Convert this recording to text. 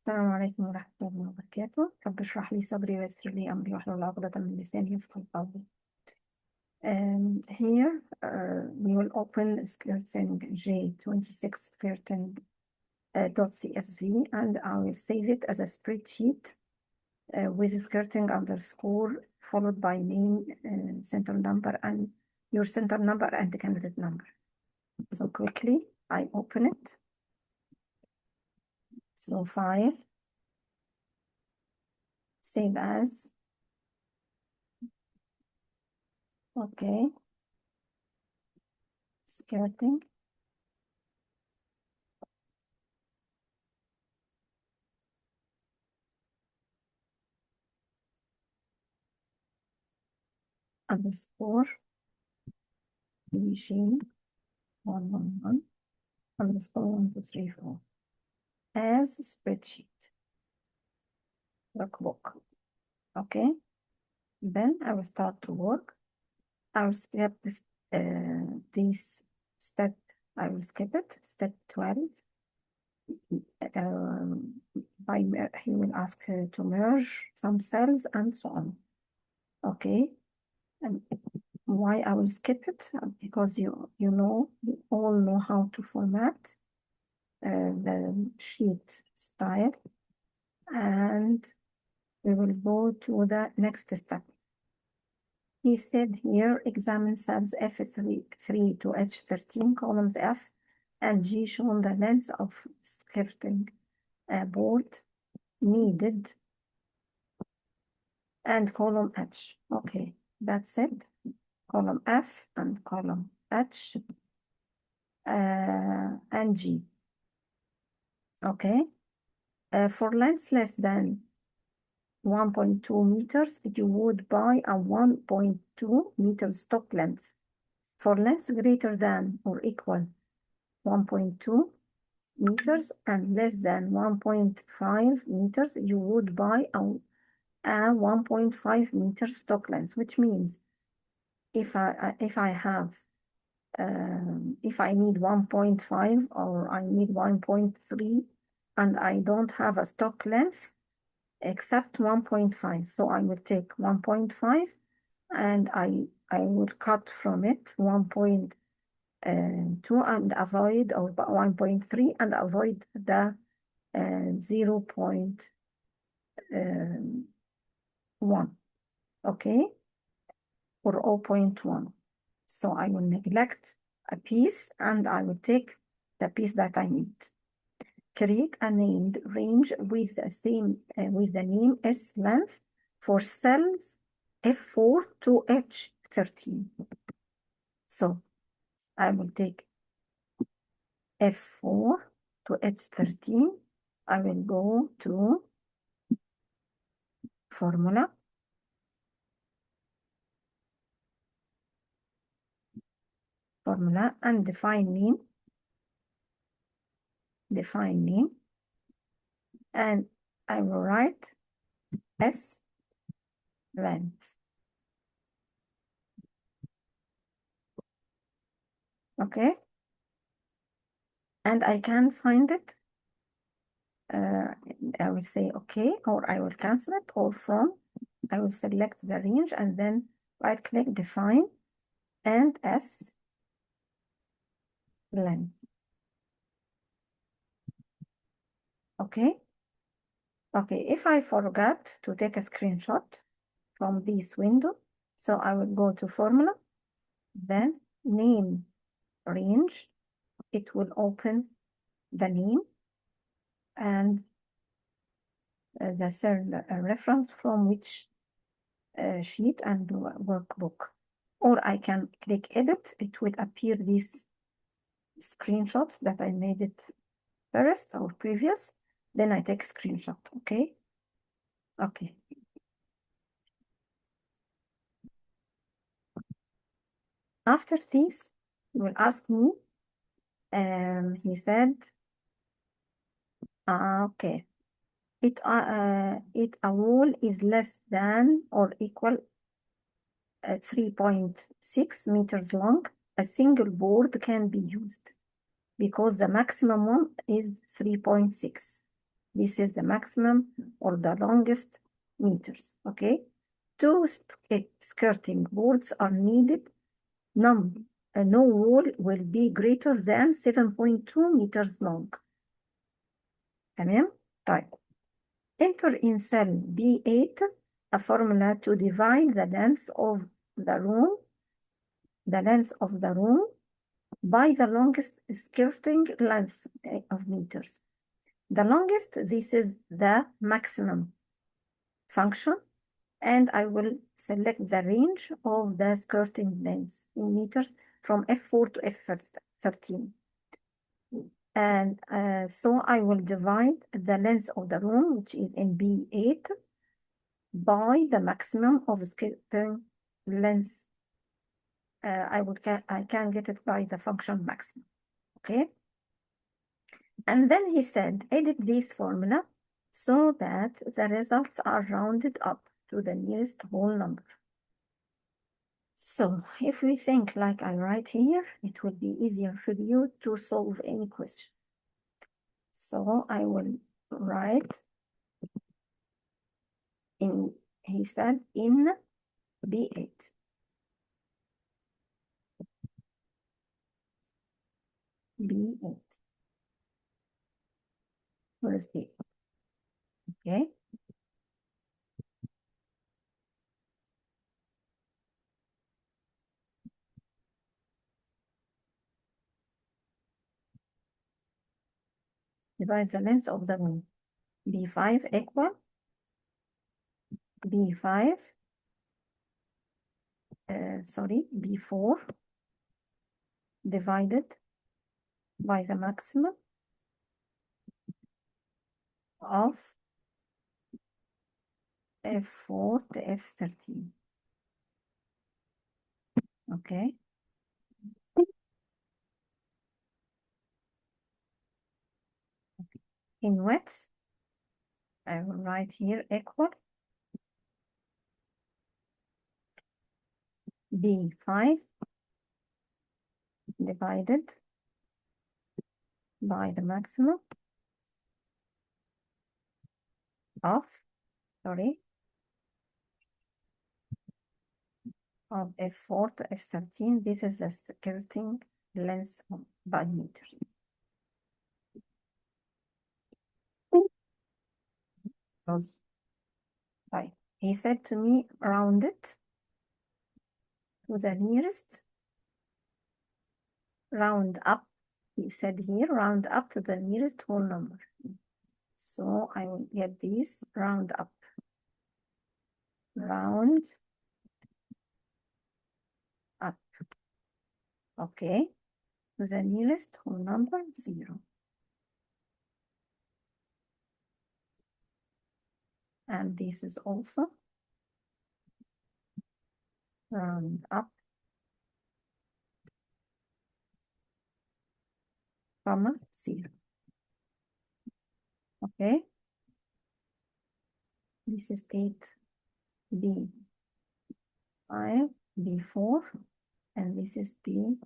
السلام عليكم ورحمة الله وبركاته. رب اشرح لي صدري ويسر لي أمري واحلل عقدة من لساني يفقهوا قولي. Here we will open skirting J26 skirting .csv, and I will save it as a spreadsheet with skirting underscore followed by name, center number, and your center number and the candidate number. So quickly I open it. So file, save as. Okay, skirting. Underscore VG 111 underscore 1234 as spreadsheet workbook. Okay, then I will start to work. I will skip this step. I will skip it. Step 12. He will ask to merge some cells and so on. Okay, and why I will skip it? Because you all know how to format the sheet style, and we will go to the next step. He said here, examine cells F3 to H13, columns F and G shown the length of skirting board needed, and column H. Okay, that's it. Column F and column H and G. Okay, for length less than 1.2 meters, you would buy a 1.2 meter stock length. For length greater than or equal 1.2 meters and less than 1.5 meters, you would buy a 1.5 meter stock length, which means if I need 1.5 or I need 1.3 and I don't have a stock length except 1.5, so I will take 1.5 and I will cut from it 1.2 and avoid, or 1.3 and avoid the 0.1. Okay, or 0.1. So I will neglect a piece and I will take the piece that I need. Create a named range with the same with the name S length for cells F4 to H13. So I will take F4 to H13. I will go to formula, and define name, and I will write S length. Okay, and I can find it. I will say okay, or I will cancel it, or from I will select the range and then right click, define, and S length. Okay, if I forgot to take a screenshot from this window, so I will go to formula, then name range. It will open the name and the cell reference from which sheet and workbook. Or I can click edit. It will appear this screenshot that I made it first or previous. Then I take screenshot. Okay. Okay. After this, he will ask me. He said, okay, it a wall is less than or equal 3.6 meters long, a single board can be used because the maximum one is 3.6. This is the maximum or the longest meters, okay? Two skirting boards are needed. No wall will be greater than 7.2 meters long. تمام؟ طيب. Enter in cell B8 a formula to divide the length of the room by the longest skirting length of meters. The longest, this is the maximum function, and I will select the range of the skirting length in meters from F4 to F13. And so I will divide the length of the room, which is in B8, by the maximum of skirting length. I can get it by the function maximum, okay? And then he said, edit this formula so that the results are rounded up to the nearest whole number. So if we think like I write here, it will be easier for you to solve any question. So I will write in, he said, in B8. B8. Where is B8? Okay. Divide the length of the room. B5 equal B5, B4 divided by the maximum of F4 to F13. Okay. In width, I will write here equal B5 divided by the maximum of, of F4 to F13. This is the skirting length by meters. Right. He said to me, round it to the nearest, round up. He said here, round up to the nearest whole number. So I will get this, round up. Round up. Okay. To the nearest whole number, 0. And this is also round up, comma, 0. Okay. This is 8B5, B4, and this is B